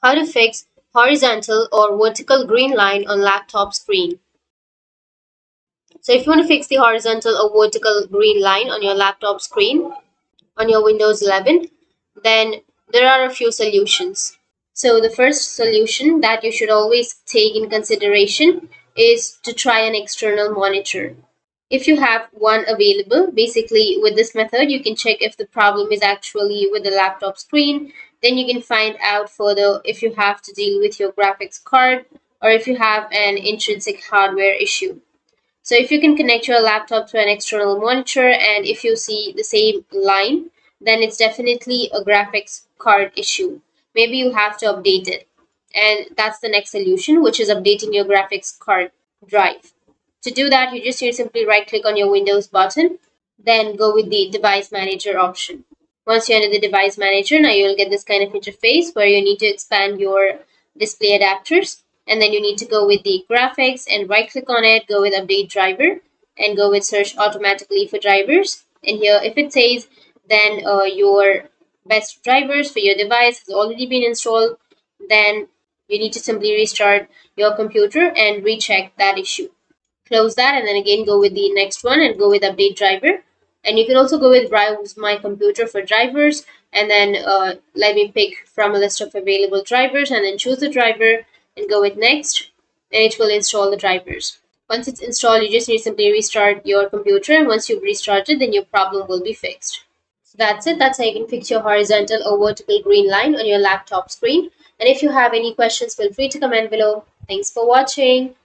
How to fix horizontal or vertical green line on laptop screen. So if you want to fix the horizontal or vertical green line on your laptop screen on your Windows 11, then there are a few solutions. So the first solution that you should always take in consideration is to try an external monitor. If you have one available, basically with this method, you can check if the problem is actually with the laptop screen. Then you can find out further if you have to deal with your graphics card or if you have an intrinsic hardware issue. So if you can connect your laptop to an external monitor and if you see the same line, then it's definitely a graphics card issue. Maybe you have to update it. And that's the next solution, which is updating your graphics card drive. To do that, you just need to simply right click on your Windows button, then go with the device manager option. Once you're under the device manager, now you'll get this kind of interface where you need to expand your display adapters, and then you need to go with the graphics and right click on it, go with update driver and go with search automatically for drivers. And here if it says then your best drivers for your device has already been installed, then you need to simply restart your computer and recheck that issue. Close that and then again go with the next one and go with update driver. And you can also go with browse my computer for drivers, and then let me pick from a list of available drivers and then choose the driver and go with next, and it will install the drivers. Once it's installed, you just need to simply restart your computer, and once you've restarted, then your problem will be fixed. So that's it. That's how you can fix your horizontal or vertical green line on your laptop screen. And if you have any questions, feel free to comment below. Thanks for watching.